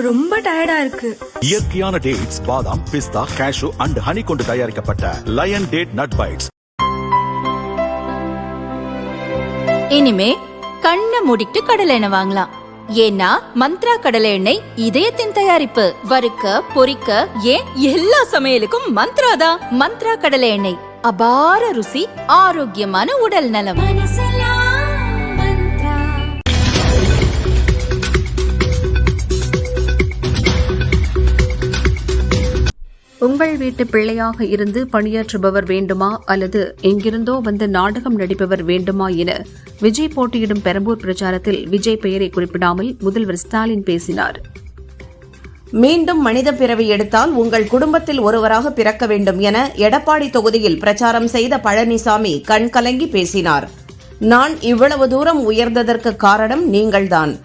ரொம்ப டயர்டா இருக்கு. இயற்கையான டேட்ஸ், பாதாம், பிஸ்தா, கேஷு அண்ட் ஹனி கொண்டு தயாரிக்கப்பட்ட லயன் டேட் நட் பைட்ஸ். இனிமே கண்ணை மூடிட்டு கடலை எண்ணெய் வாங்கலாம். ஏன்னா மந்த்ரா கடலை எண்ணெய் இதயத்தின் தயாரிப்பு. வறுக்க, பொரிக்க, ஏன் எல்லா சமையலுக்கும் மந்த்ரா தான். மந்த்ரா கடலை எண்ணெய், அபார ருசி, ஆரோக்கியமான உடல் நலம். உங்கள் வீட்டு பிள்ளையாக இருந்து பணியாற்றுபவர் வேண்டுமா அல்லது எங்கிருந்தோ வந்து நாடகம் நடிப்பவர் வேண்டுமா என விஜய் போட்டியிடும் பெரம்பூர் பிரச்சாரத்தில் விஜய் பெயரை குறிப்பிடாமல் முதல்வர் ஸ்டாலின் பேசினார். மீண்டும் மனித பிறவி எடுத்தால் உங்கள் குடும்பத்தில் ஒருவராக பிறக்க வேண்டும் என எடப்பாடி தொகுதியில் பிரச்சாரம் செய்த பழனிசாமி கண்கலங்கி பேசினார். நான் இவ்வளவு தூரம் உயர்ந்ததற்கு காரணம் நீங்கள்தான்,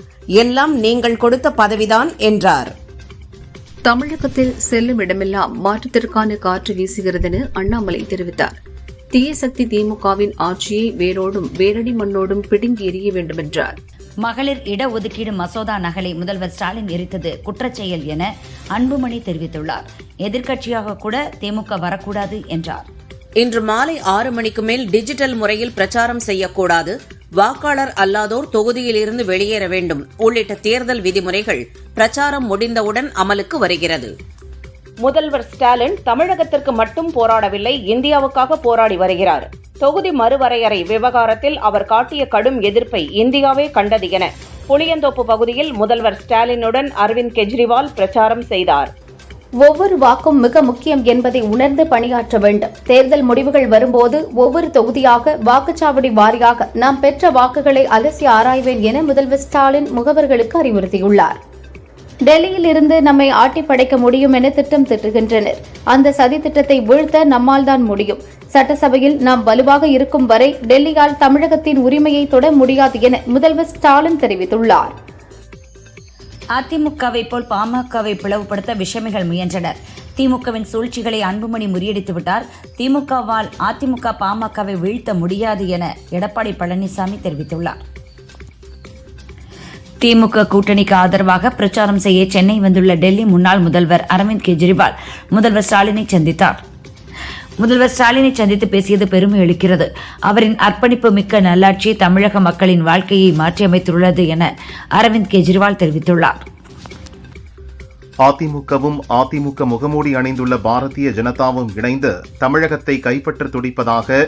எல்லாம் நீங்கள் கொடுத்த பதவிதான் என்றார். தமிழகத்தில் செல்லும் இடமெல்லாம் மாற்றத்திற்கான காற்று வீசுகிறது என அண்ணாமலை தெரிவித்தார். தீய சக்தி திமுகவின் ஆட்சியை வேரோடும் வேரடி மண்ணோடும் பிடுங்கி எறிய வேண்டும் என்றார். மகளிர் இடஒதுக்கீடு மசோதா நகலை முதல்வர் ஸ்டாலின் எரித்தது குற்றச்செயல் என அன்புமணி தெரிவித்துள்ளார். எதிர்க்கட்சியாக கூட திமுக வரக்கூடாது என்றார். இன்று மாலை 6 மணிக்கு மேல் டிஜிட்டல் முறையில் பிரச்சாரம் செய்யக்கூடாது, வாக்காளர் அல்லாதோர் தொகுதியில் இருந்து வெளியேற வேண்டும் உள்ளிட்ட தேர்தல் விதிமுறைகள் பிரச்சாரம் முடிந்தவுடன் அமலுக்கு வருகிறது. முதல்வர் ஸ்டாலின் தமிழகத்திற்கு மட்டும் போராடவில்லை, இந்தியாவுக்காக போராடி வருகிறார். தொகுதி மறுவரையறை விவகாரத்தில் அவர் காட்டிய கடும் எதிர்ப்பை இந்தியாவே கண்டது என புளியந்தோப்பு பகுதியில் முதல்வர் ஸ்டாலினுடன் அரவிந்த் கெஜ்ரிவால் பிரச்சாரம் செய்தார். ஒவ்வொரு வாக்கும் மிக முக்கியம் என்பதை உணர்ந்து பணியாற்ற வேண்டும். தேர்தல் முடிவுகள் வரும்போது ஒவ்வொரு தொகுதியாக வாக்குச்சாவடி வாரியாக நாம் பெற்ற வாக்குகளை அலசி ஆராய்வேன் என முதல்வர் ஸ்டாலின் முகவர்களுக்கு அறிவுறுத்தியுள்ளார். டெல்லியில் இருந்து நம்மை ஆட்டி படைக்க முடியும் என திட்டம் திட்டுகின்றனர். அந்த சதி திட்டத்தை வீழ்த்த நம்மால் தான் முடியும். சட்டசபையில் நாம் வலுவாக இருக்கும் வரை டெல்லியால் தமிழகத்தின் உரிமையை தொட முடியாது என முதல்வர் ஸ்டாலின் தெரிவித்துள்ளார். அதிமுகவை போல் பாமகவை பிளவுபடுத்த விஷமிகள் முயன்றனர். திமுகவின் சூழ்ச்சிகளை அன்புமணி முறியடித்துவிட்டார். திமுகவால் அதிமுக பாமகவை வீழ்த்த முடியாது என எடப்பாடி பழனிசாமி தெரிவித்துள்ளார். திமுக கூட்டணிக்கு ஆதரவாக பிரச்சாரம் செய்ய சென்னை வந்துள்ள டெல்லி முன்னாள் முதல்வர் அரவிந்த் கெஜ்ரிவால் முதல்வர் ஸ்டாலினை சந்தித்தார். முதல்வர் ஸ்டாலினை சந்தித்து பேசியது பெருமை அளிக்கிறது. அவரின் அர்ப்பணிப்பு மிக்க நல்லாட்சி தமிழக மக்களின் வாழ்க்கையை மாற்றியமைத்துள்ளது என அரவிந்த் கெஜ்ரிவால் தெரிவித்துள்ளார். அதிமுகவும் அதிமுக முகமூடி அணிந்துள்ள பாரதிய ஜனதாவும் இணைந்து தமிழகத்தை கைப்பற்ற துடிப்பதாக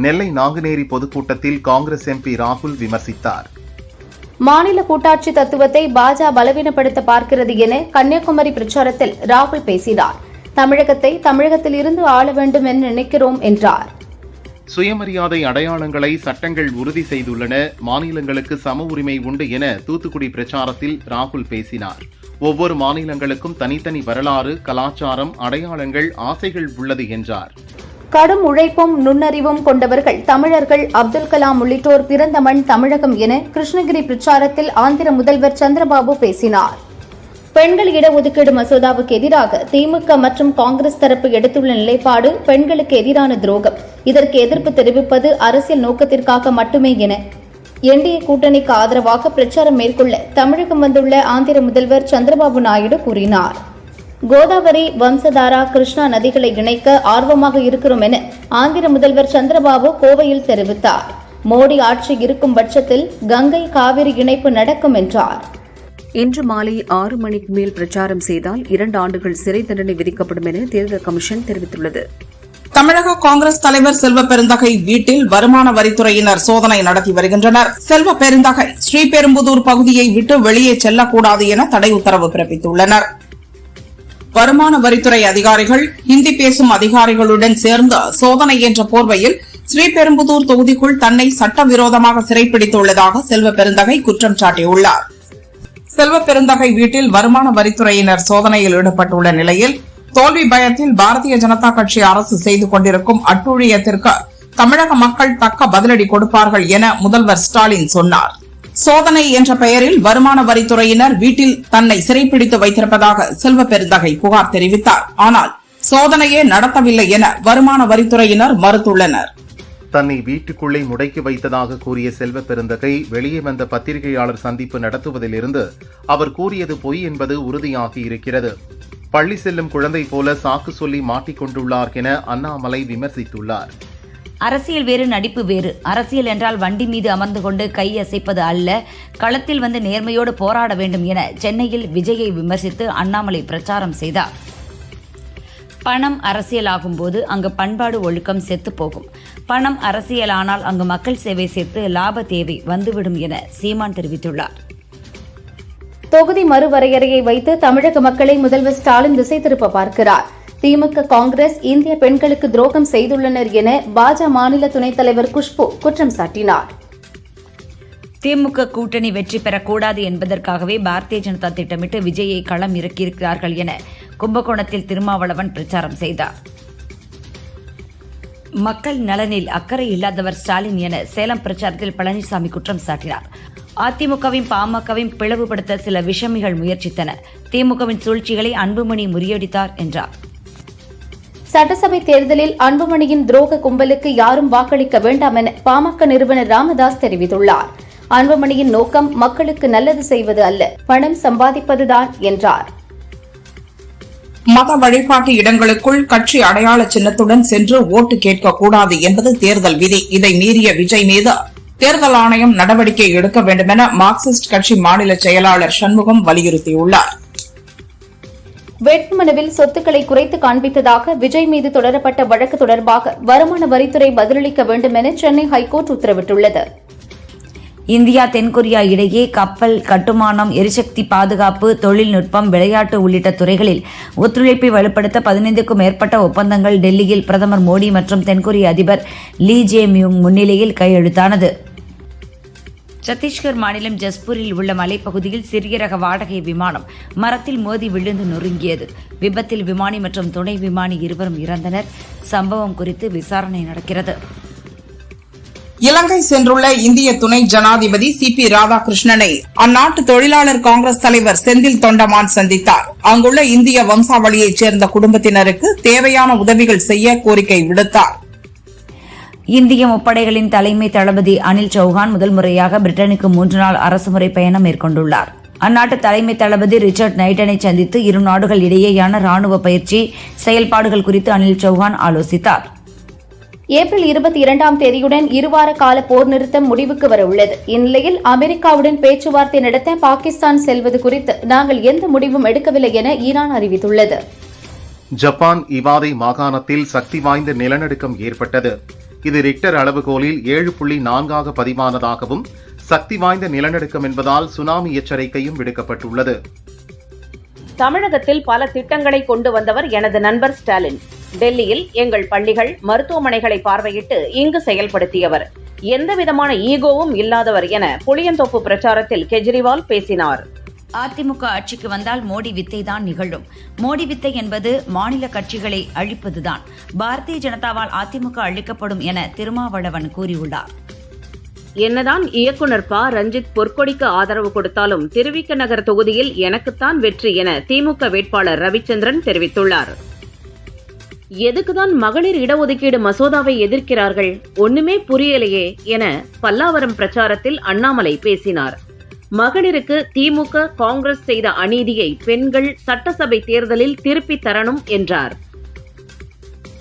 நெல்லை நாங்குநேரி பொதுக்கூட்டத்தில் காங்கிரஸ் எம்பி ராகுல் விமர்சித்தார். மாநில கூட்டாட்சி தத்துவத்தை பாஜக பலவீனப்படுத்த பார்க்கிறது என கன்னியாகுமரி பிரச்சாரத்தில் ராகுல் பேசினார். தமிழகத்தை தமிழகத்தில் இருந்து ஆள வேண்டும் என நினைக்கிறோம் என்றார். சுயமரியாதை அடையாளங்களை சட்டங்கள் உறுதி செய்துள்ளன, மாநிலங்களுக்கு சம உரிமை உண்டு என தூத்துக்குடி பிரச்சாரத்தில் ராகுல் பேசினார். ஒவ்வொரு மாநிலங்களுக்கும் தனித்தனி வரலாறு, கலாச்சாரம், அடையாளங்கள், ஆசைகள் உள்ளது என்றார். கடும் உழைப்பும் நுண்ணறிவும் கொண்டவர்கள் தமிழர்கள். அப்துல் கலாம் உள்ளிட்டோர் பிறந்த மண் தமிழகம் என கிருஷ்ணகிரி பிரச்சாரத்தில் ஆந்திர முதல்வர் சந்திரபாபு பேசினார். பெண்கள் இடஒதுக்கீடு மசோதாவுக்கு எதிராக திமுக மற்றும் காங்கிரஸ் தரப்பு எடுத்துள்ள நிலைப்பாடு பெண்களுக்கு எதிரான துரோகம். இதற்கு எதிர்ப்பு தெரிவிப்பது அரசியல் நோக்கத்திற்காக மட்டுமே என என்டிஏ கூட்டணிக்கு ஆதரவாக பிரச்சாரம் மேற்கொள்ள தமிழகம் வந்துள்ள ஆந்திர முதல்வர் சந்திரபாபு நாயுடு கூறினார். கோதாவரி, வம்சதாரா, கிருஷ்ணா நதிகளை இணைக்க ஆர்வமாக இருக்கிறோம் என ஆந்திர முதல்வர் சந்திரபாபு கோவையில் தெரிவித்தார். மோடி ஆட்சி இருக்கும் பட்சத்தில் கங்கை காவிரி இணைப்பு நடக்கும் என்றார். இன்று மாலை 6 மணிக்கு மேல் பிரச்சாரம் செய்தால் 2 ஆண்டுகள் சிறை தண்டனை விதிக்கப்படும் என தேர்தல் கமிஷன் தெரிவித்துள்ளது. தமிழக காங்கிரஸ் தலைவர் செல்வ பெருந்தகை வீட்டில் வருமான வரித்துறையினர் சோதனை நடத்தி வருகின்றனர். செல்வ பெருந்தகை ஸ்ரீபெரும்புதூர் பகுதியை விட்டு வெளியே செல்லக்கூடாது என தடை உத்தரவு பிறப்பித்துள்ளனர். வருமான வரித்துறை அதிகாரிகள் ஹிந்தி பேசும் அதிகாரிகளுடன் சேர்ந்து சோதனை என்ற போர்வையில் ஸ்ரீபெரும்புதூர் தொகுதிக்குள் தன்னை சட்டவிரோதமாக சிறைப்பிடித்துள்ளதாக செல்வ பெருந்தகை குற்றம் சாட்டியுள்ளார். செல்வ பெருந்தகை வீட்டில் வருமான வரித்துறையினர் சோதனையில் ஈடுபட்டுள்ள நிலையில் தோல்வி பயத்தில் பாரதிய ஜனதா கட்சி அரசு செய்து கொண்டிருக்கும் அட்டூழியத்திற்கு தமிழக மக்கள் தக்க பதிலடி கொடுப்பார்கள் என முதல்வர் ஸ்டாலின் சொன்னார். சோதனை என்ற பெயரில் வருமான வரித்துறையினர் வீட்டில் தன்னை சிறைப்பிடித்து வைத்திருப்பதாக செல்வ பெருந்தகை புகார் தெரிவித்தார். ஆனால் சோதனையே நடத்தவில்லை என வருமான வரித்துறையினர் மறுத்துள்ளனர். தன்னை வீட்டுக்குள்ளே முடக்கி வைத்ததாக கூறிய செல்வ பெருந்தகை வெளியே வந்த பத்திரிகையாளர் சந்திப்பு நடத்துவதிலிருந்து அவர் கூறியது பொய் என்பது உறுதியாகி இருக்கிறது. பள்ளி செல்லும் குழந்தை போல சாக்கு சொல்லி மாட்டிக்கொண்டுள்ளார் என அண்ணாமலை விமர்சித்துள்ளார். அரசியல் வேறு, நடிப்பு வேறு. அரசியல் என்றால் வண்டி மீது அமர்ந்து கொண்டு கை அசைப்பது அல்ல, களத்தில் வந்து நேர்மையோடு போராட வேண்டும் என சென்னையில் விஜயை விமர்சித்து அண்ணாமலை பிரச்சாரம் செய்தார். பணம் அரசியலாகும் போது அங்கு பண்பாடு ஒழுக்கம் செத்து போகும். பணம் அரசியலானால் அங்கு மக்கள் சேவை சேர்த்து லாப தேவை வந்துவிடும் என சீமான் தெரிவித்துள்ளார். தொகுதி மறுவரையறையை வைத்து தமிழக மக்களை முதல்வர் ஸ்டாலின் திசை திருப்ப பார்க்கிறார். திமுக, காங்கிரஸ் இந்திய பெண்களுக்கு துரோகம் செய்துள்ளனர் என பாஜக மாநில துணைத் தலைவர் குஷ்பு குற்றம் சாட்டினார். திமுக கூட்டணி வெற்றி பெறக்கூடாது என்பதற்காகவே பாரதிய ஜனதா திட்டமிட்டு விஜயை களம் இறக்கியிருக்கிறார்கள் என கும்பகோணத்தில் திருமாவளவன் பிரச்சாரம் செய்தார். மக்கள் நலனில் அக்கறை இல்லாதவர் ஸ்டாலின் என சேலம் பிரச்சாரத்தில் பழனிசாமி குற்றம் சாட்டினார். அதிமுகவையும் பாமகவையும் பிளவுபடுத்த சில விஷமிகள் முயற்சித்தன. திமுகவின் சூழ்ச்சிகளை அன்புமணி முறியடித்தார் என்றார். சட்டசபை தேர்தலில் அன்புமணியின் துரோக கும்பலுக்கு யாரும் வாக்களிக்க வேண்டாம் என பாமக நிறுவனர் ராமதாஸ் தெரிவித்துள்ளார். அன்புமணியின் நோக்கம் மக்களுக்கு நல்லது செய்வது அல்ல, பணம் சம்பாதிப்பதுதான் என்றார். மத வழிபாட்டு இடங்களுக்குள் கட்சி அடையாள சின்னத்துடன் சென்று ஓட்டு கேட்கக்கூடாது என்பது தேர்தல் விதி. இதை மீறிய விஜய் மீது தேர்தல் ஆணையம் நடவடிக்கை எடுக்க வேண்டும் என மார்க்சிஸ்ட் கட்சி மாநில செயலாளர் சண்முகம் வலியுறுத்தியுள்ளார். வேட்புமனுவில் சொத்துக்களை குறைத்து காண்பித்ததாக விஜய் மீது தொடரப்பட்ட வழக்கு தொடர்பாக வருமான வரித்துறை பதிலளிக்க வேண்டும் என சென்னை ஹைகோர்ட் உத்தரவிட்டுள்ளது. இந்தியா தென்கொரியா இடையே கப்பல் கட்டுமானம், எரிசக்தி பாதுகாப்பு, தொழில்நுட்பம், விளையாட்டு உள்ளிட்ட துறைகளில் ஒத்துழைப்பை வலுப்படுத்த 15க்கும் மேற்பட்ட ஒப்பந்தங்கள் டெல்லியில் பிரதமர் மோடி மற்றும் தென்கொரிய அதிபர் லீ ஜே மியூங் முன்னிலையில் கையெழுத்தானது. சத்தீஸ்கர் மாநிலம் ஜஸ்பூரில் உள்ள மலைப்பகுதியில் சிறிய ரக வாடகை விமானம் மரத்தில் மோதி விழுந்து நொறுங்கியது. விபத்தில் விமானி மற்றும் துணை விமானி இருவரும் இறந்தனர். சம்பவம் குறித்து விசாரணை நடக்கிறது. இலங்கை சென்றுள்ள இந்திய துணை ஜனாதிபதி CP ராதாகிருஷ்ணனை அந்நாட்டு தொழிலாளர் காங்கிரஸ் தலைவர் செந்தில் தொண்டமான் சந்தித்தார். அங்குள்ள இந்திய வம்சாவளியைச் சேர்ந்த குடும்பத்தினருக்கு தேவையான உதவிகள் செய்ய கோரிக்கை விடுத்தார். இந்திய முப்படைகளின் தலைமை தளபதி அனில் சௌஹான் முதல் முறையாக பிரிட்டனுக்கு 3 நாள் அரசுமுறை பயணம் மேற்கொண்டுள்ளார். அந்நாட்டு தலைமை தளபதி ரிச்சர்ட் நைட்டனை சந்தித்து இரு நாடுகள் இடையேயான ராணுவ பயிற்சி செயல்பாடுகள் குறித்து அனில் சௌஹான் ஆலோசித்தார். ஏப்ரல் 22ஆம் தேதியுடன் இருவார கால போர் நிறுத்தம் முடிவுக்கு வர உள்ளது. இந்நிலையில் அமெரிக்காவுடன் பேச்சுவார்த்தை நடத்த பாகிஸ்தான் செல்வது குறித்து நாங்கள் எந்த முடிவும் எடுக்கவில்லை என ஈரான் அறிவித்துள்ளது. ஜப்பான் இவாதை மாகாணத்தில் சக்தி வாய்ந்த நிலநடுக்கம் ஏற்பட்டது. இது ரிக்டர் அளவுகோலில் 7.4 பதிவானதாகவும் சக்தி வாய்ந்த நிலநடுக்கம் என்பதால் சுனாமி எச்சரிக்கையும் விடுக்கப்பட்டுள்ளது. தமிழகத்தில் பல திட்டங்களை கொண்டு வந்தவர் எனது நண்பர் ஸ்டாலின். டெல்லியில் எங்கள் பள்ளிகள், மருத்துவமனைகளை பார்வையிட்டு இங்கு செயல்படுத்தியவர். எந்தவிதமான ஈகோவும் இல்லாதவர் என புளியந்தோப்பு பிரச்சாரத்தில் கெஜ்ரிவால் பேசினார். அதிமுக ஆட்சிக்கு வந்தால் மோடி வித்தை தான் நிகழும். மோடி வித்தை என்பது மாநில கட்சிகளை அழிப்பதுதான். பாரதிய ஜனதாவால் அதிமுக அழிக்கப்படும் என திருமாவளவன் கூறியுள்ளார். என்னதான் இயக்குனர் ப. ரஞ்சித் பொற்கொடிக்கு ஆதரவு கொடுத்தாலும் திருவிக நகர் தொகுதியில் எனக்குத்தான் வெற்றி என திமுக வேட்பாளர் ரவிச்சந்திரன் தெரிவித்துள்ளார். எதுக்குதான் மகளிர் இடஒதுக்கீடு மசோதாவை எதிர்க்கிறார்கள், ஒண்ணுமே புரியலையே என பல்லாவரம் பிரச்சாரத்தில் அண்ணாமலை பேசினார். மகளிருக்கு திமுக, காங்கிரஸ் செய்த அநீதியை பெண்கள் சட்டசபை தேர்தலில் திருப்பித் தரணும் என்றார்.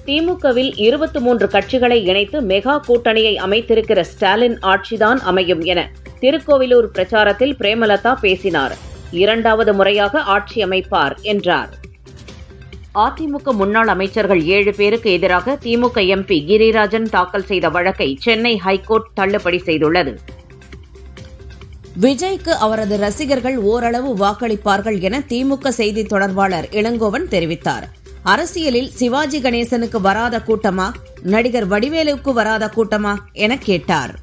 திமுகவில் 23 கட்சிகளை இணைத்து மெகா கூட்டணியை அமைத்திருக்கிற ஸ்டாலின் ஆட்சிதான் அமையும் என திருக்கோவிலூர் பிரச்சாரத்தில் பிரேமலதா பேசினார். 2வது முறையாக ஆட்சி அமைப்பார் என்றார். அதிமுக முன்னாள் அமைச்சர்கள் 7 பேருக்கு எதிராக திமுக MP கிரிராஜன் தாக்கல் செய்த வழக்கை சென்னை ஹைகோர்ட் தள்ளுபடி செய்துள்ளது. விஜய்க்கு அவரது ரசிகர்கள் ஓரளவு வாக்களிப்பார்கள் என திமுக செய்தி தொடர்பாளர் இளங்கோவன் தெரிவித்தார். அரசியலில் சிவாஜி கணேசனுக்கு வராத கூட்டமா, நடிகர் வடிவேலுக்கு வராத கூட்டமா என கேட்டார்.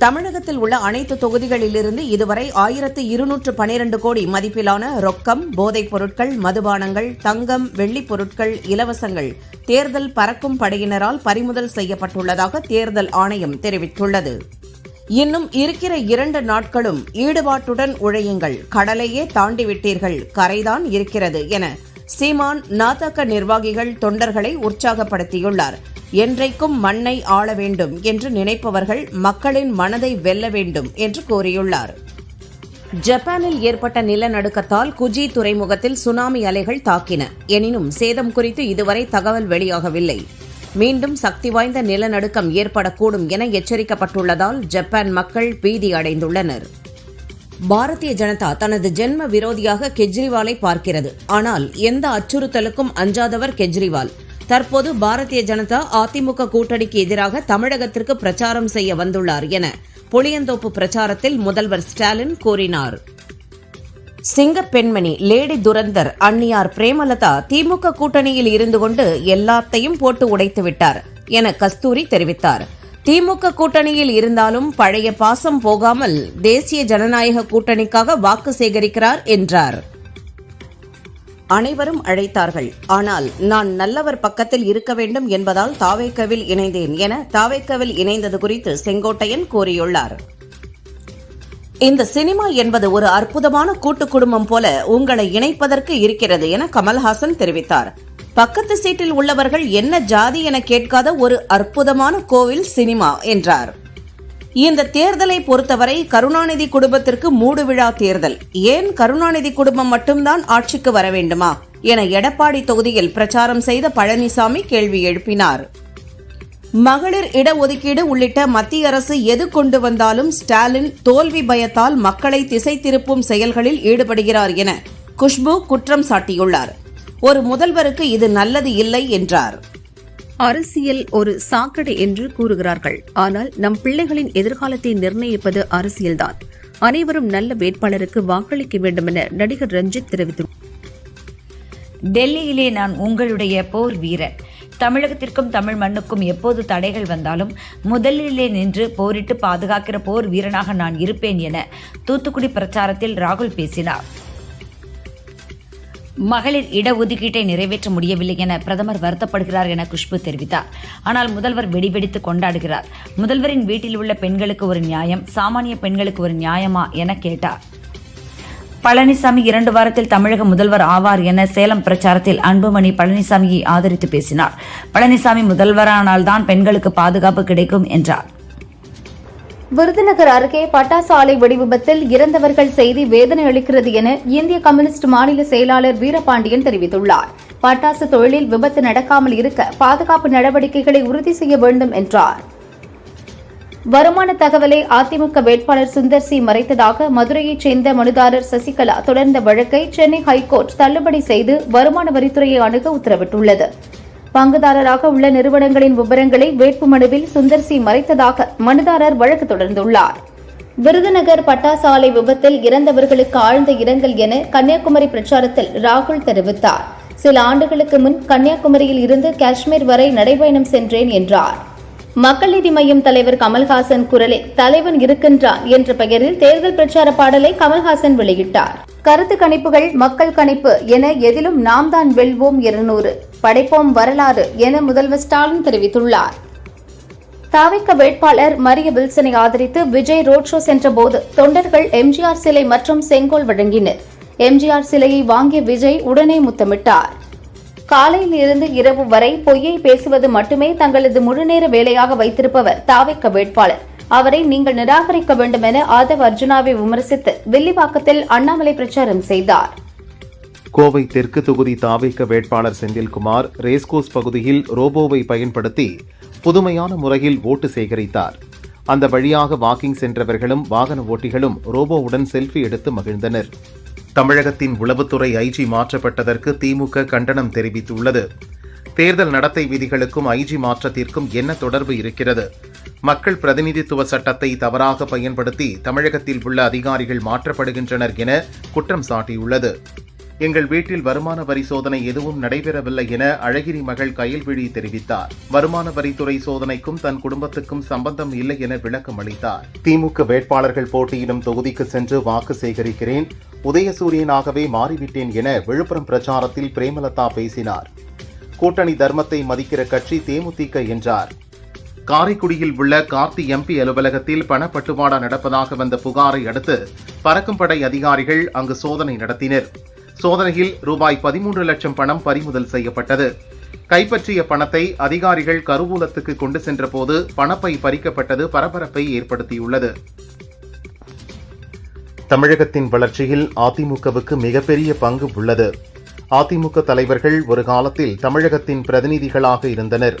தமிழகத்தில் உள்ள அனைத்து தொகுதிகளிலிருந்து இதுவரை 1212 கோடி மதிப்பிலான ரொக்கம், போதைப் பொருட்கள், மதுபானங்கள், தங்கம், வெள்ளிப் பொருட்கள், இலவசங்கள் தேர்தல் பறக்கும் படையினரால் பறிமுதல் செய்யப்பட்டுள்ளதாக தேர்தல் ஆணையம் தெரிவித்துள்ளது. இன்னும் இருக்கிற 2 நாட்களும் ஈடுபாட்டுடன் உழையுங்கள், கடலையே தாண்டிவிட்டீர்கள், கரைதான் இருக்கிறது என சீமான் நாதக நிர்வாகிகள் தொண்டர்களை உற்சாகப்படுத்தியுள்ளார். என்றைக்கும் மண்ணை ஆள வேண்டும் என்று நினைப்பவர்கள் மக்களின் மனதை வெல்ல வேண்டும் என்று கூறியுள்ளார். ஜப்பானில் ஏற்பட்ட நிலநடுக்கத்தால் குஜி துறைமுகத்தில் சுனாமி அலைகள் தாக்கின. எனினும் சேதம் குறித்து இதுவரை தகவல் வெளியாகவில்லை. மீண்டும் சக்தி வாய்ந்த நிலநடுக்கம் ஏற்படக்கூடும் என எச்சரிக்கப்பட்டுள்ளதால் ஜப்பான் மக்கள் பீதி அடைந்துள்ளனர். பாரதிய ஜனதா தனது ஜென்ம விரோதியாக கெஜ்ரிவாலை பார்க்கிறது. ஆனால் எந்த அச்சுறுத்தலுக்கும் அஞ்சாதவர் கெஜ்ரிவால். தற்போது பாரதிய ஜனதா அதிமுக கூட்டணிக்கு எதிராக தமிழகத்திற்கு பிரச்சாரம் செய்ய வந்துள்ளார் என புளியந்தோப்பு பிரச்சாரத்தில் முதல்வர் ஸ்டாலின் கூறினார். சிங்க பெண்மணி லேடி துரந்தர் அன்னியார் பிரேமலதா திமுக கூட்டணியில் இருந்து கொண்டு எல்லாத்தையும் போட்டு உடைத்து விட்டார் என கஸ்தூரி தெரிவித்தார். திமுக கூட்டணியில் இருந்தாலும் பழைய பாசம் போகாமல் தேசிய ஜனநாயக கூட்டணிக்காக வாக்கு சேகரிக்கிறார் என்றார். அனைவரும் அழைத்தார்கள், ஆனால் நான் நல்லவர் பக்கத்தில் இருக்க வேண்டும் என்பதால் தாவேக்கவில் இணைந்தேன் என தாவேக்கவில் இணைந்தது குறித்து செங்கோட்டையன் கூறியுள்ளார். இந்த சினிமா என்பது ஒரு அற்புதமான கூட்டு குடும்பம் போல உங்களை இணைப்பதற்கு இருக்கிறது என கமல்ஹாசன் தெரிவித்தார். பக்கத்து சீட்டில் உள்ளவர்கள் என்ன ஜாதி என கேட்காத ஒரு அற்புதமான கோவில் சினிமா என்றார். இந்த தேர்தலை பொறுத்தவரை கருணாநிதி குடும்பத்திற்கு மூடு விழா தேர்தல். ஏன் கருணாநிதி குடும்பம் மட்டும்தான் ஆட்சிக்கு வர வேண்டுமா என எடப்பாடி தொகுதியில் பிரச்சாரம் செய்த பழனிசாமி கேள்வி எழுப்பினார். மகளிர் இடஒதுக்கீடு உள்ளிட்ட மத்திய அரசு எது கொண்டு வந்தாலும் ஸ்டாலின் தோல்வி பயத்தால் மக்களை திசை திருப்பும் செயல்களில் ஈடுபடுகிறார் என குஷ்பு குற்றம் சாட்டியுள்ளார். ஒரு முதல்வருக்கு இது நல்லது இல்லை என்றார். அரசியல் ஒரு சாக்கடை என்று கூறுகிறார்கள். ஆனால் நம் பிள்ளைகளின் எதிர்காலத்தை நிர்ணயிப்பது அரசியல்தான். அனைவரும் நல்ல வேட்பாளருக்கு வாக்களிக்க வேண்டும் என நடிகர் ரஞ்சித் தெரிவித்துள்ளார். டெல்லியிலே நான் உங்களுடைய போர் வீரன். தமிழகத்திற்கும் தமிழ் மண்ணுக்கும் எப்போது தடைகள் வந்தாலும் முதலிலே நின்று போரிட்டு பாதுகாக்கிற போர் வீரனாக நான் இருப்பேன் என தூத்துக்குடி பிரச்சாரத்தில் ராகுல் பேசினார். மகளிர் இடஒதுக்கீட்டை நிறைவேற்ற முடியவில்லை என பிரதமர் வருத்தப்படுகிறார் என குஷ்பு தெரிவித்தார். ஆனால் முதல்வர் வெடிவெடித்து கொண்டாடுகிறார். முதல்வரின் வீட்டில் உள்ள பெண்களுக்கு ஒரு நியாயம், சாமானிய பெண்களுக்கு ஒரு நியாயமா என கேட்டார். பழனிசாமி 2 வாரத்தில் தமிழக முதல்வர் ஆவார் என சேலம் பிரச்சாரத்தில் அன்புமணி பழனிசாமியை ஆதரித்து பேசினார். பழனிசாமி முதல்வரானால்தான் பெண்களுக்கு பாதுகாப்பு கிடைக்கும் என்றார். விருதுநகர் அருகே பட்டாசு ஆலை வெடிவிபத்தில் இறந்தவர்கள் செய்தி வேதனை அளிக்கிறது என இந்திய கம்யூனிஸ்ட் மாநில செயலாளர் வீரபாண்டியன் தெரிவித்துள்ளார். பட்டாசு தொழிலில் விபத்து நடக்காமல் இருக்க பாதுகாப்பு நடவடிக்கைகளை உறுதி செய்ய வேண்டும் என்றார். வருமான தகவலை அதிமுக வேட்பாளர் சுந்தர் சி மறைத்ததாக மதுரையைச் சேர்ந்த மனுதாரர் சசிகலா தொடர்ந்த வழக்கை சென்னை ஹைகோர்ட் தள்ளுபடி செய்து வருமான வரித்துறையை அணுக உத்தரவிட்டுள்ளது. பங்குதாரராக உள்ள நிறுவனங்களின் விவரங்களை வேட்புமனுவில் சுந்தர் சி மறைத்ததாக மனுதாரர் வழக்கு தொடர்ந்துள்ளார். விருதுநகர் பட்டாசு ஆலை விபத்தில் இறந்தவர்களுக்கு ஆழ்ந்த இரங்கல் என கன்னியாகுமரி பிரச்சாரத்தில் ராகுல் தெரிவித்தார். சில ஆண்டுகளுக்கு முன் கன்னியாகுமரியில் இருந்து காஷ்மீர் வரை நடைபயணம் சென்றேன் என்றார். மக்கள் நீதி மய்யம் தலைவர் கமல்ஹாசன் குரலில் தலைவன் இருக்கின்றான் என்ற பெயரில் தேர்தல் பிரச்சார பாடலை கமல்ஹாசன் வெளியிட்டார். கருத்து கணிப்புகள் மக்கள் கணிப்பு என எதிலும் நாம் தான் வெல்வோம் 200 படைப்போம் வரலாறு என முதல்வர் ஸ்டாலின் தெரிவித்துள்ளார். தாவிக வேட்பாளர் மரிய வில்சனை ஆதரித்து விஜய் ரோட் ஷோ சென்றபோது தொண்டர்கள் எம்ஜிஆர் சிலை மற்றும் செங்கோல் வழங்கினர். எம்ஜிஆர் சிலையை வாங்கிய விஜய் உடனே முத்தமிட்டார். காலையில் இருந்து இரவு வரை பொய்யை பேசுவது மட்டுமே தங்களது முழுநேர வேலையாக வைத்திருப்பவர் தாவிக வேட்பாளர். அவரை நீங்கள் நிராகரிக்க வேண்டும் என ஆதவ் அர்ஜுனாவை விமர்சித்து வில்லிவாக்கத்தில் அண்ணாமலை பிரச்சாரம் செய்தார். கோவை தெற்கு தொகுதி தாவேக வேட்பாளர் செந்தில்குமார் ரேஸ்கோர்ஸ் பகுதியில் ரோபோவை பயன்படுத்தி புதுமையான முறையில் ஓட்டு சேகரித்தார். அந்த வழியாக வாக்கிங் சென்றவர்களும் வாகன ஓட்டிகளும் ரோபோவுடன் செல்ஃபி எடுத்து மகிழ்ந்தனர். தமிழகத்தின் உளவுத்துறை ஐஜி மாற்றப்பட்டதற்கு திமுக கண்டனம் தெரிவித்துள்ளது. தேர்தல் நடத்தை விதிகளுக்கும் ஐஜி மாற்றத்திற்கும் என்ன தொடர்பு இருக்கிறது? மக்கள் பிரதிநிதித்துவ சட்டத்தை தவறாக பயன்படுத்தி தமிழகத்தில் உள்ள அதிகாரிகள் மாற்றப்படுகின்றனர் என குற்றம் சாட்டியுள்ளது. எங்கள் வீட்டில் வருமான வரி சோதனை எதுவும் நடைபெறவில்லை என அழகிரி மகள் கயல்விழி தெரிவித்தார். வருமான வரித்துறை சோதனைக்கும் தன் குடும்பத்துக்கும் சம்பந்தம் இல்லை என விளக்கம் அளித்தார். திமுக வேட்பாளர்கள் போட்டியிடும் தொகுதிக்கு சென்று வாக்கு சேகரிக்கிறேன், உதயசூரியனாகவே மாறிவிட்டேன் என விழுப்புரம் பிரச்சாரத்தில் பிரேமலதா பேசினார். கூட்டணி தர்மத்தை மதிக்கிற கட்சி தேமுதிக என்றார். காரைக்குடியில் உள்ள கார்த்தி எம்பி அலுவலகத்தில் பணப்பட்டுவாடா நடப்பதாக வந்த புகாரை அடுத்து பறக்கும் படை அதிகாரிகள் அங்கு சோதனை நடத்தினர். சோதனையில் ரூபாய் 13 லட்சம் பணம் பறிமுதல் செய்யப்பட்டது. கைப்பற்றிய பணத்தை அதிகாரிகள் கருவூலத்துக்கு கொண்டு சென்றபோது பணப்பை பறிக்கப்பட்டது பரபரப்பை ஏற்படுத்தியுள்ளது. தமிழகத்தின் வளர்ச்சியில் அதிமுகவுக்கு மிகப்பெரிய பங்கு உள்ளது. அதிமுக தலைவர்கள் ஒரு காலத்தில் தமிழகத்தின் பிரதிநிதிகளாக இருந்தனர்.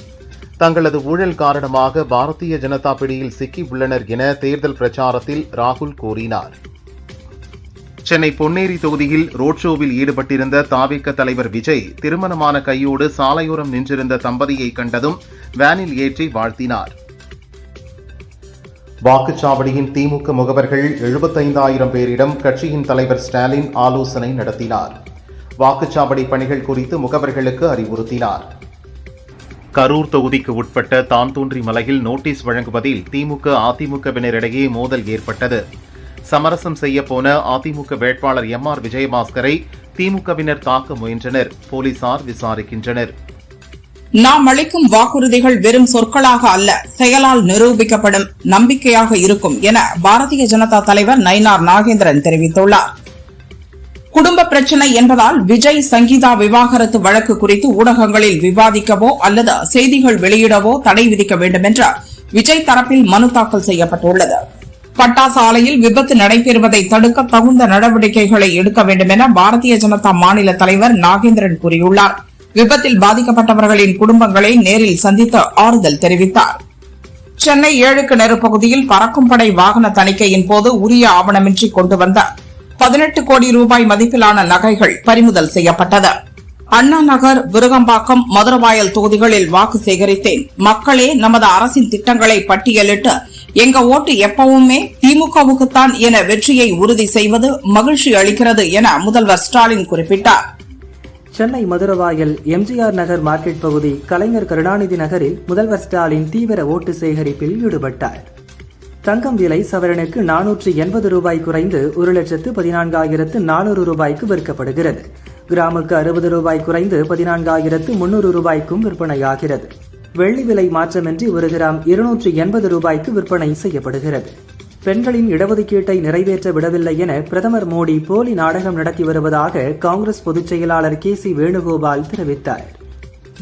தங்களது ஊழல் காரணமாக பாரதிய ஜனதா பிடியில் சிக்கியுள்ளனர் என தேர்தல் பிரச்சாரத்தில் ராகுல் கூறினார். சென்னை பொன்னேரி தொகுதியில் ரோட் ஷோவில் ஈடுபட்டிருந்த தாவேக தலைவர் விஜய் திருமணமான கையோடு சாலையோரம் நின்றிருந்த தம்பதியை கண்டதும் வேனில் ஏற்றி வாழ்த்தினார். வாக்குச்சாவடியின் திமுக முகவர்கள் 75,000 பேரிடம் கட்சியின் தலைவர் ஸ்டாலின் ஆலோசனை நடத்தினார். வாக்குச்சாவடி பணிகள் குறித்து முகவர்களுக்கு அறிவுறுத்தினார். கரூர் தொகுதிக்கு உட்பட்ட தான்தோன்றி மலையில் நோட்டீஸ் வழங்குவதில் திமுக அதிமுகவினரிடையே மோதல் ஏற்பட்டது. சமரசம் செய்யப்போன அதிமுக வேட்பாளர் MR விஜயபாஸ்கரை திமுகவினர் தாக்க முயன்றனர். போலீசார் விசாரிக்கின்றனர். நாம் அளிக்கும் வாக்குறுதிகள் வெறும் சொற்களாக அல்ல, செயலால் நிரூபிக்கப்படும் நம்பிக்கையாக இருக்கும் என பாரதிய ஜனதா தலைவர் நயினார் நாகேந்திரன் தெரிவித்துள்ளார். குடும்ப பிரச்சினை என்பதால் விஜய் சங்கீதா விவாகரத்து வழக்கு குறித்து ஊடகங்களில் விவாதிக்கவோ அல்லது செய்திகள் வெளியிடவோ தடை விதிக்க வேண்டும் என்று விஜய் தரப்பில் மனு தாக்கல் செய்யப்பட்டுள்ளது. பட்டாசு ஆலையில் விபத்து நடைபெறுவதை தடுக்க தகுந்த நடவடிக்கைகளை எடுக்க வேண்டும் என பாரதிய ஜனதா மாநில தலைவர் நாகேந்திரன் கூறியுள்ளார். விபத்தில் பாதிக்கப்பட்டவர்களின் குடும்பங்களை நேரில் சந்தித்து ஆறுதல் தெரிவித்தார். சென்னை 7 கிணறு பகுதியில் பறக்கும் படை வாகன தணிக்கையின் போது உரிய ஆவணமின்றி கொண்டு வந்த 18 கோடி ரூபாய் மதிப்பிலான நகைகள் பறிமுதல் செய்யப்பட்டது. அண்ணா நகர், விருகம்பாக்கம், மதுரவாயல் தொகுதிகளில் வாக்கு சேகரித்தேன். மக்களே, நமது அரசின் திட்டங்களை பட்டியலிட்டு எங்க ஓட்டு எப்பவுமே திமுகவுக்குத்தான் என வெற்றியை உறுதி செய்வது மகிழ்ச்சி அளிக்கிறது என முதல்வர் ஸ்டாலின் குறிப்பிட்டார். சென்னை மதுரவாயல் எம்ஜிஆர் நகர் மார்க்கெட் பகுதி கலைஞர் கருணாநிதி நகரில் முதல்வர் ஸ்டாலின் தீவிர ஓட்டு சேகரிப்பில் ஈடுபட்டார். தங்கம் விலை சவரனுக்கு 480 ரூபாய் குறைந்து 1,14,400 ரூபாய்க்கு விற்கப்படுகிறது. கிராமுக்கு 60 ரூபாய் குறைந்து 14,300 ரூபாய்க்கும் விற்பனையாகிறது. வெள்ளி விலை மாற்றமின்றி 1 கிராம் 280 ரூபாய்க்கு விற்பனை செய்யப்படுகிறது. பெண்களின் இடஒதுக்கீட்டை நிறைவேற்ற விடவில்லை என பிரதமர் மோடி போலி நாடகம் நடத்தி வருவதாக காங்கிரஸ் பொதுச் செயலாளர் KC வேணுகோபால் தெரிவித்தார்.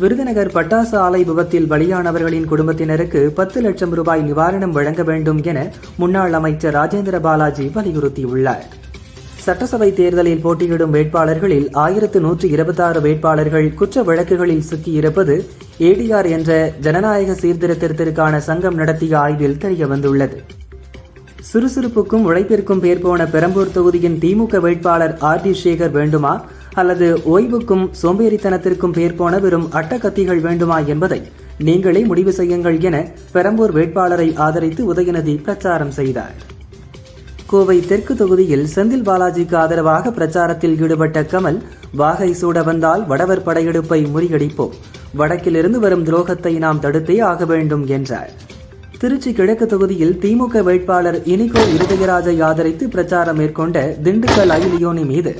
விருதுநகர் பட்டாசு ஆலை விபத்தில் பலியானவர்களின் குடும்பத்தினருக்கு 10 லட்சம் ரூபாய் நிவாரணம் வழங்க வேண்டும் என முன்னாள் அமைச்சர் ராஜேந்திர பாலாஜி வலியுறுத்தியுள்ளார். சட்டசபை தேர்தலில் போட்டியிடும் வேட்பாளர்களில் 1126 வேட்பாளர்கள் குற்ற வழக்குகளில் சிக்கியிருப்பது ADR என்ற ஜனநாயக சீர்திருத்தத்திற்கான சங்கம் நடத்திய ஆய்வில் தெரியவந்துள்ளது. சுறுசுறுப்புக்கும் உழைப்பிற்கும் பேர் போன பெரம்பூர் தொகுதியின் திமுக வேட்பாளர் RD சேகர் வேண்டுமா அல்லது ஓய்வுக்கும் சோம்பேறித்தனத்திற்கும் பேர் போன வெறும் அட்டக்கத்திகள் வேண்டுமா என்பதை நீங்களே முடிவு செய்யுங்கள் என பெரம்பூர் வேட்பாளரை ஆதரித்து உதயநிதி பிரச்சாரம் செய்தார். கோவை தெற்கு தொகுதியில் செந்தில் பாலாஜிக்கு ஆதரவாக பிரச்சாரத்தில் ஈடுபட்ட கமல், வாகை சூட வந்தால் வடவர் படையெடுப்பை முறியடிப்போம், வடக்கிலிருந்து வரும் துரோகத்தை நாம் தடுத்தே ஆக வேண்டும் என்றார். திருச்சி கிழக்கு தொகுதியில் திமுக வேட்பாளர் இனிகோ இருதயராஜை ஆதரித்து பிரச்சாரம் மேற்கொண்ட திண்டுக்கல் ஐலியோனி மீது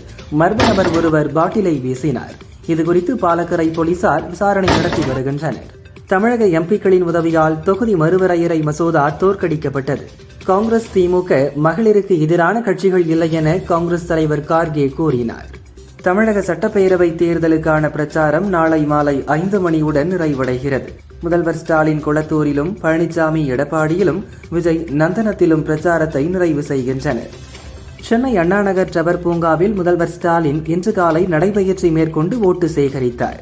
மர்ம நபர் ஒருவர் பாட்டிலை வீசினார். இதுகுறித்து பாலக்கரை போலீசார் விசாரணை நடத்தி வருகின்றனர். தமிழக எம்பிக்களின் உதவியால் தொகுதி மறுவரையறை மசோதா தோற்கடிக்கப்பட்டது. காங்கிரஸ் திமுக மகளிருக்கு எதிரான கட்சிகள் இல்லை என காங்கிரஸ் தலைவர் கார்கே கூறினார். தமிழக சட்டப்பேரவை தேர்தலுக்கான பிரச்சாரம் நாளை மாலை 5 மணியுடன் நிறைவடைகிறது. முதல்வர் ஸ்டாலின் கொளத்தூரிலும், பழனிசாமி எடப்பாடியிலும், விஜய் நந்தனத்திலும் பிரச்சாரத்தை நிறைவு செய்கின்றனர். சென்னை அண்ணாநகர் டவர் பூங்காவில் முதல்வர் ஸ்டாலின் இன்று காலை நடைபயிற்சி மேற்கொண்டு ஓட்டு சேகரித்தார்.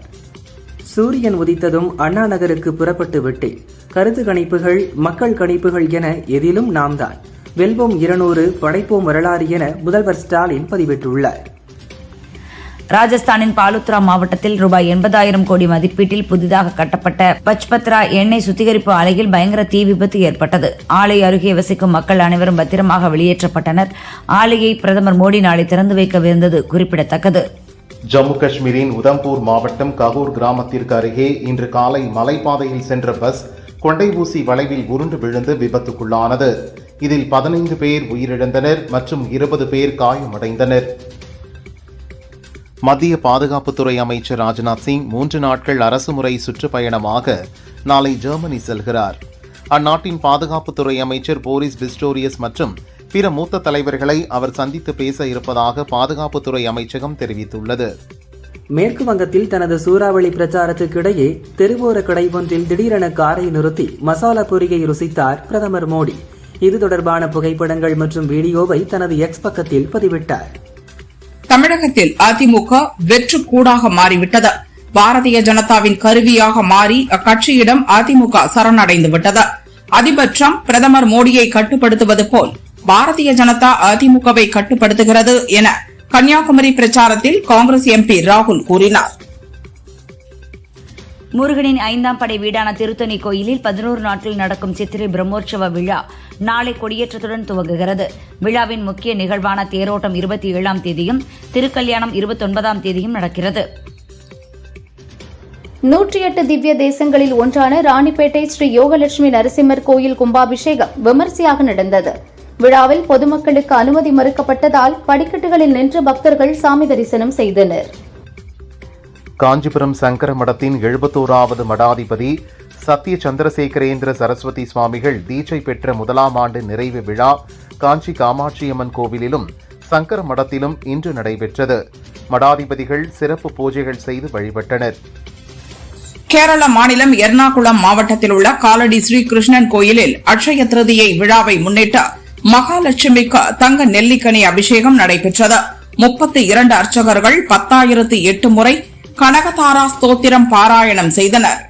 சூரியன் உதித்ததும் அண்ணா நகருக்கு புறப்பட்டு விட்டேன். கருத்து கணிப்புகள், மக்கள் கணிப்புகள் என எதிலும் நாம் தான். வெல்வோம் 200, படைப்போம் வரலாறு என முதல்வர் ஸ்டாலின் பதிவிட்டுள்ளார். ராஜஸ்தானின் பாலுத்ரா மாவட்டத்தில் ரூபாய் 80,000 கோடி மதிப்பீட்டில் புதிதாக கட்டப்பட்ட பச்பத்ரா எண்ணெய் சுத்திகரிப்பு ஆலையில் பயங்கர தீ விபத்து ஏற்பட்டது. ஆலை அருகே வசிக்கும் மக்கள் அனைவரும் பத்திரமாக வெளியேற்றப்பட்டனர். ஆலையை பிரதமர் மோடி நாளை திறந்து வைக்கவிருந்தது குறிப்பிடத்தக்கது. ஜம்மு காஷ்மீரின் உதம்பூர் மாவட்டம் ககூர் கிராமத்திற்கு அருகே இன்று காலை மலைப்பாதையில் சென்ற பஸ் கொண்டை ஊசி வளைவில் உருண்டு விழுந்து விபத்துக்குள்ளானது. இதில் 15 பேர் உயிரிழந்தனர் மற்றும் 20 பேர் காயமடைந்தனர். மத்திய பாதுகாப்புத்துறை அமைச்சர் ராஜ்நாத் சிங் 3 நாட்கள் அரசுமுறை சுற்றுப்பயணமாக நாளை ஜெர்மனி செல்கிறார். அந்நாட்டின் பாதுகாப்புத்துறை அமைச்சர் போரிஸ் பிஸ்டோரியஸ் மற்றும் பிற மூத்த தலைவர்களை அவர் சந்தித்து பேச இருப்பதாக பாதுகாப்புத்துறை அமைச்சகம் தெரிவித்துள்ளது. மேற்கு வங்கத்தில் தனது சூறாவளி பிரச்சாரத்துக்கிடையே தெருவோர கடை ஒன்றில் திடீரென காரை நிறுத்தி மசாலா பொரியை ருசித்தார் பிரதமர் மோடி. இது தொடர்பான புகைப்படங்கள் மற்றும் வீடியோவை தனது எக்ஸ் பக்கத்தில் பதிவிட்டார். தமிழகத்தில் அதிமுக வெற்று கூடாக மாறிவிட்டது. பாரதிய ஜனதாவின் கருவியாக மாறி அக்கட்சியிடம் அதிமுக சரணடைந்து விட்டது. அதிபர் டிரம்ப் பிரதமர் மோடியை கட்டுப்படுத்துவது போல் பாரதிய ஜனதா அதிமுகவை கட்டுப்படுத்துகிறது என கன்னியாகுமரி பிரச்சாரத்தில் காங்கிரஸ் எம்பி ராகுல் கூறினார். முருகனின் 5ஆம் படை வீடான திருத்தணி கோயிலில் 11 நாட்கள் நடக்கும் சித்திரை பிரம்மோற்சவ விழா நாளை கொடியேற்றத்துடன் துவங்குகிறது. விழாவின் முக்கிய நிகழ்வான தேரோட்டம் 27ஆம் தேதியும் திருக்கல்யாணம் 29ஆம் தேதியும் நடக்கிறது. 108 திவ்ய தேசங்களில் ஒன்றான ராணிப்பேட்டை ஸ்ரீ யோகலட்சுமி நரசிம்மர் கோயில் கும்பாபிஷேகம் விமரிசையாக நடந்தது. விழாவில் பொதுமக்களுக்கு அனுமதி மறுக்கப்பட்டதால் படிக்கட்டுகளில் நின்று பக்தர்கள் சாமி தரிசனம் செய்தனர். காஞ்சிபுரம் சங்கர மடத்தின் 71வது மடாதிபதி சத்ய சந்திரசேகரேந்திர சரஸ்வதி சுவாமிகள் தீட்சை பெற்ற முதலாம் ஆண்டு நிறைவு விழா காஞ்சி காமாட்சியம்மன் கோவிலிலும் சங்கர மடத்திலும் இன்று நடைபெற்றது. மடாதிபதிகள் சிறப்பு பூஜைகள் செய்து வழிபட்டனர். கேரள மாநிலம் எர்ணாகுளம் மாவட்டத்தில் உள்ள காலடி ஸ்ரீ கிருஷ்ணன் கோயிலில் அட்சய திருதியை விழாவை முன்னிட்டு மகாலட்சுமிக்கு தங்க நெல்லிக்கனி அபிஷேகம் நடைபெற்றது. 32 அர்ச்சகர்கள் 10,008 முறை கனகதாரா ஸ்தோத்திரம் பாராயணம் செய்தனர்.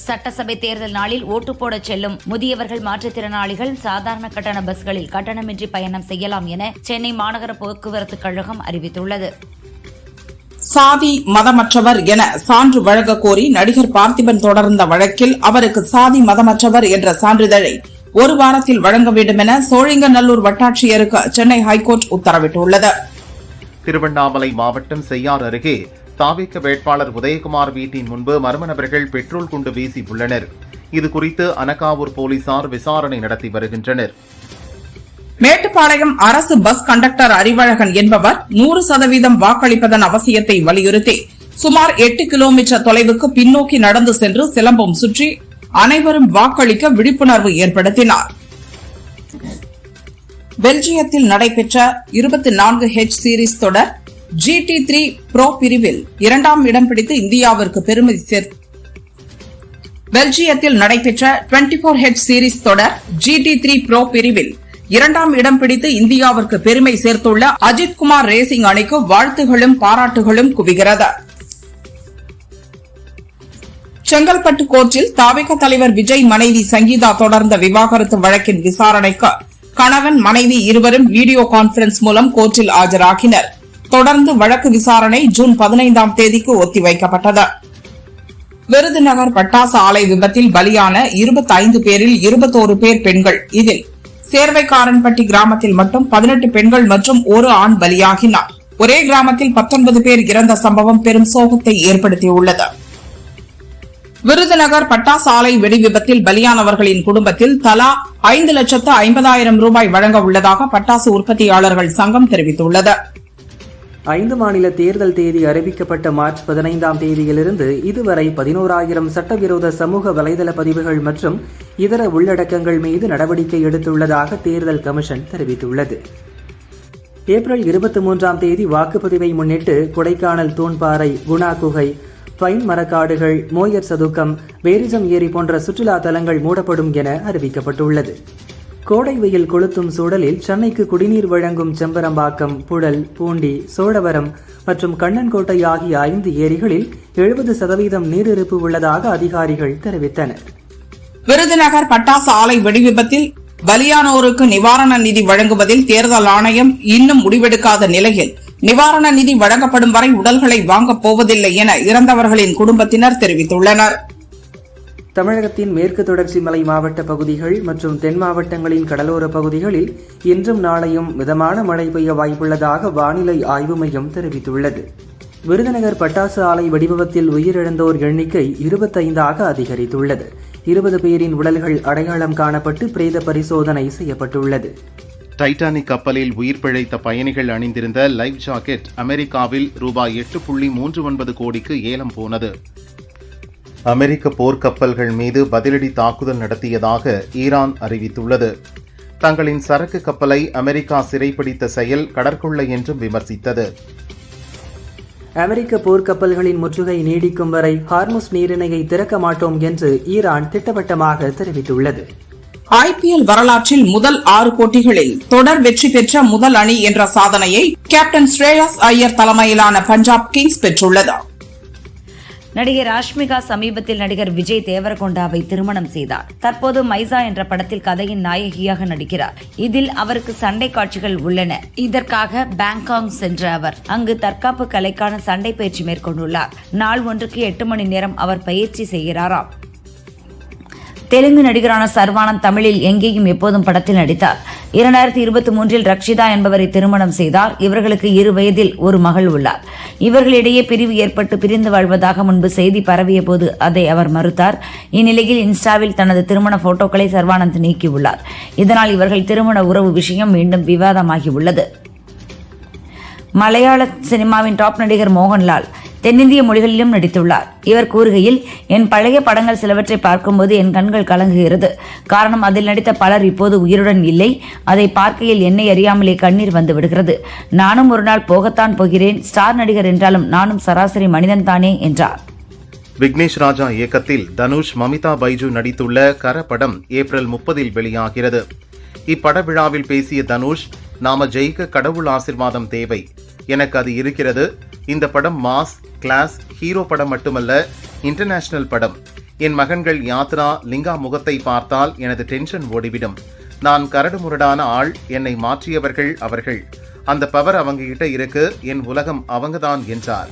சட்டசபை தேர்தல் நாளில் ஓட்டு போடச் செல்லும் முதியவர்கள், மாற்றுத்திறனாளிகள் சாதாரண கட்டண பஸ்களில் கட்டணமின்றி பயணம் செய்யலாம் என சென்னை மாநகர போக்குவரத்து கழகம் அறிவித்துள்ளது. சாதி மதமற்றவர் என சான்று வழங்க கோரி நடிகர் பார்த்திபன் தொடர்ந்த வழக்கில் அவருக்கு சாதி மதமற்றவர் என்ற சான்றிதழை ஒரு வாரத்தில் வழங்க வேண்டும் என சோழிங்கநல்லூர் வட்டாட்சியருக்கு சென்னை ஹைகோர்ட் உத்தரவிட்டுள்ளது. திருவண்ணாமலை மாவட்டம் செய்யார் அருகே தாவேக வேட்பாளர் உதயகுமார் வீட்டின் முன்பு மர்ம நபர்கள் பெட்ரோல் குண்டு வீசி உள்ளனர். இதுகுறித்து அனகாவூர் போலீசார் விசாரணை நடத்தி வருகின்றனர். மேட்டுப்பாளையம் அரசு பஸ் கண்டக்டர் அறிவழகன் என்பவர் 100% வாக்களிப்பதன் அவசியத்தை வலியுறுத்தி சுமார் 8 கிலோமீட்டர் தொலைவுக்கு பின்னோக்கி நடந்து சென்று சிலம்பம் சுற்றி அனைவரும் வாக்களிக்க விழிப்புணர்வு ஏற்படுத்தினார். பெல்ஜியத்தில் நடைபெற்ற 24H சீரிஸ் தொடர் GT3 Pro பிரிவில் 2ஆம் இடம் பிடித்து இந்தியாவிற்கு பெருமை சேர்த்து பெல்ஜியத்தில் நடைபெற்ற 24H சீரிஸ் தொடர் GT3 Pro பிரிவில் 2ஆம் இடம் பிடித்து இந்தியாவிற்கு பெருமை சேர்த்துள்ள அஜித்குமார் ரேசிங் அணிக்கு வாழ்த்துகளும் பாராட்டுகளும் குவிகிறது. செங்கல்பட்டு கோர்ட்டில் தாவேக தலைவர் விஜய் மனைவி சங்கீதா தொடர்ந்த விவாகரத்து வழக்கின் விசாரணைக்கு கணவன் மனைவி இருவரும் வீடியோ கான்பரன்ஸ் மூலம் கோர்ட்டில் ஆஜராகினர். தொடர்ந்து வழக்கு விசாரணை ஜூன் 15ஆம் தேதிக்கு ஒத்திவைக்கப்பட்டது. விருதுநகர் பட்டாசு ஆலை விபத்தில் பலியான 25 பேரில் 21 பேர் பெண்கள். இதில் சேர்வைக்காரன்பட்டி கிராமத்தில் மட்டும் 18 பெண்கள் மற்றும் ஒரு ஆண் பலியாகினார். ஒரே கிராமத்தில் 19 பேர் இறந்த சம்பவம் பெரும் சோகத்தை ஏற்படுத்தியுள்ளது. விருதுநகர் பட்டாசு ஆலை வெடி விபத்தில் பலியானவர்களின் குடும்பத்தில் தலா 5,50,000 ரூபாய் வழங்க உள்ளதாக பட்டாசு உற்பத்தியாளர்கள் சங்கம் தெரிவித்துள்ளது. 5 மாநில தேர்தல் தேதி அறிவிக்கப்பட்ட மார்ச் 15ஆம் தேதியிலிருந்து இதுவரை 11,000 சட்டவிரோத சமூக வலைதள பதிவுகள் மற்றும் இதர உள்ளடக்கங்கள் மீது நடவடிக்கை எடுத்துள்ளதாக தேர்தல் கமிஷன் தெரிவித்துள்ளது. ஏப்ரல் 23ஆம் தேதி வாக்குப்பதிவை முன்னிட்டு கொடைக்கானல் தூண்பாறை, குணா குகை, பைன் மரக்காடுகள், மோயர் சதுக்கம், வேரிஜம் ஏரி போன்ற சுற்றுலா தலங்கள் மூடப்படும் என அறிவிக்கப்பட்டுள்ளது. கோடை வெயில் கொளுத்தும் சூழலில் சென்னைக்கு குடிநீர் வழங்கும் செம்பரம்பாக்கம், புழல், பூண்டி, சோழவரம் மற்றும் கண்ணன்கோட்டை ஆகிய 5 ஏரிகளில் 70% நீரிருப்பு உள்ளதாக அதிகாரிகள் தெரிவித்தனர். விருதுநகர் பட்டாசு ஆலை வெடி விபத்தில் பலியானோருக்கு நிவாரண நிதி வழங்குவதில் தேர்தல் ஆணையம் இன்னும் முடிவெடுக்காத நிலையில் நிவாரண நிதி வழங்கப்படும் வரை உடல்களை வாங்கப் போவதில்லை என இறந்தவர்களின் குடும்பத்தினர் தெரிவித்துள்ளனர். தமிழகத்தின் மேற்கு தொடர்ச்சி மலை மாவட்ட பகுதிகள் மற்றும் தென் மாவட்டங்களின் கடலோர பகுதிகளில் இன்றும் நாளையும் மிதமான மழை பெய்ய வாய்ப்புள்ளதாக வானிலை ஆய்வு மையம் தெரிவித்துள்ளது. விருதுநகர் பட்டாசு ஆலை வெடிவிபத்தில் உயிரிழந்தோர் எண்ணிக்கை 25ஆக அதிகரித்துள்ளது. 20 பேரின் உடல்கள் அடையாளம் காணப்பட்டு பிரேத பரிசோதனை செய்யப்பட்டுள்ளது. டைட்டானிக் கப்பலில் உயிர் பிழைத்த பயணிகள் அணிந்திருந்த லைஃப் ஜாக்கெட் அமெரிக்காவில் ரூபாய் 8.39 கோடிக்கு ஏலம் போனது. அமெரிக்க போர்க்கப்பல்கள் மீது பதிலடி தாக்குதல் நடத்தியதாக ஈரான் அறிவித்துள்ளது. தங்களின் சரக்கு கப்பலை அமெரிக்கா சிறைப்பிடித்த செயல் கடற்கொள்ளை என்றும் விமர்சித்தது. அமெரிக்க போர்க்கப்பல்களின் முற்றுகை நீடிக்கும் வரை ஹார்முஸ் நீரிணையை திறக்க மாட்டோம் என்று ஈரான் திட்டவட்டமாக தெரிவித்துள்ளது. IPL வரலாற்றில் முதல் 6 போட்டிகளில் தொடர் வெற்றி பெற்ற முதல் அணி என்ற சாதனையை கேப்டன் ஸ்ரேயாஸ் ஐயர் தலைமையிலான பஞ்சாப் கிங்ஸ் பெற்றுள்ளது. நடிகர் ராஷ்மிகா சமீபத்தில் நடிகர் விஜய் தேவரகொண்டாவை திருமணம் செய்தார். தற்போது மைசா என்ற படத்தில் கதையின் நாயகியாக நடிக்கிறார். இதில் அவருக்கு சண்டை காட்சிகள் உள்ளன. இதற்காக பாங்காக் சென்ற அவர் அங்கு தற்காப்பு கலைக்கான சண்டை பயிற்சி மேற்கொண்டுள்ளார். நாள் ஒன்றுக்கு 8 மணி நேரம் அவர் பயிற்சி செய்கிறாராம். தெலுங்கு நடிகரான சர்வானந்த் தமிழில் எங்கேயும் எப்போதும் படத்தில் நடித்தார். 2023 ரக்ஷிதா என்பவரை திருமணம் செய்தார். இவர்களுக்கு 2 வயதில் ஒரு மகள் உள்ளார். இவர்களிடையே பிரிவு ஏற்பட்டு பிரிந்து வாழ்வதாக முன்பு செய்தி பரவிய போது அதை அவர் மறுத்தார். இந்நிலையில் இன்ஸ்டாவில் தனது திருமண போட்டோக்களை சர்வானந்த் நீக்கியுள்ளார். இதனால் இவர்கள் திருமண உறவு விஷயம் மீண்டும் விவாதமாகியுள்ளது. மலையாள சினிமாவின் டாப் நடிகர் மோகன்லால் தென்னிந்திய மொழிகளிலும் நடித்துள்ளார். இவர் கூறுகையில், என் பழைய படங்கள் சிலவற்றை பார்க்கும்போது என் கண்கள் கலங்குகிறது. காரணம், அதில் நடித்த பலர் இப்போது உயிருடன் இல்லை. அதை பார்க்கையில் என்னை அறியாமலே கண்ணீர் வந்து விடுகிறது. நானும் ஒரு நாள் போகத்தான் போகிறேன். ஸ்டார் நடிகர் என்றாலும் நானும் சராசரி மனிதன் தானே என்றார். விக்னேஷ் ராஜா இயக்கத்தில் தனுஷ், மமிதா பைஜு நடித்துள்ள கர படம் ஏப்ரல் 30 வெளியாகிறது. இப்பட விழாவில் பேசிய தனுஷ், நாம ஜெயிக்க கடவுள் ஆசிர்வாதம் தேவை. எனக்கு அது இருக்கிறது. இந்த படம் மாஸ், கிளாஸ், ஹீரோ படம் மட்டுமல்ல, இன்டர்நேஷனல் படம். என் மகன்கள் யாத்ரா, லிங்கா முகத்தை பார்த்தால் எனது டென்ஷன் ஓடிவிடும். நான் கரடு முரடான ஆள். என்னை மாற்றியவர்கள் அவர்கள். அந்த பவர் அவங்க கிட்ட இருக்கு. என் உலகம் அவங்கதான் என்றார்.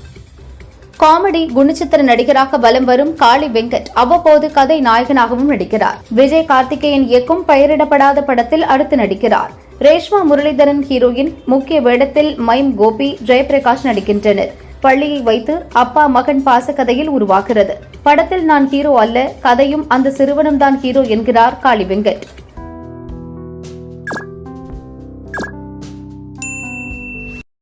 காமெடி குணச்சித்திர நடிகராக வலம் வரும் காளி வெங்கட் அவ்வப்போது கதை நாயகனாகவும் நடிக்கிறார். விஜய் கார்த்திகேயன் இயக்கும் பெயரிடப்படாத படத்தில் அடுத்து நடிக்கிறார். ரேஷ்மா முரளிதரன் ஹீரோயின், முக்கிய வேடத்தில் மைம் கோபி, ஜெயபிரகாஷ் நடிக்கின்றனர். பள்ளியை வைத்து அப்பா மகன் பாசக்கதையில் உருவாகிறது. படத்தில் நான் ஹீரோ அல்ல, கதையும் அந்த சிறுவனும் தான் ஹீரோ என்கிறார் காளி வெங்கட்.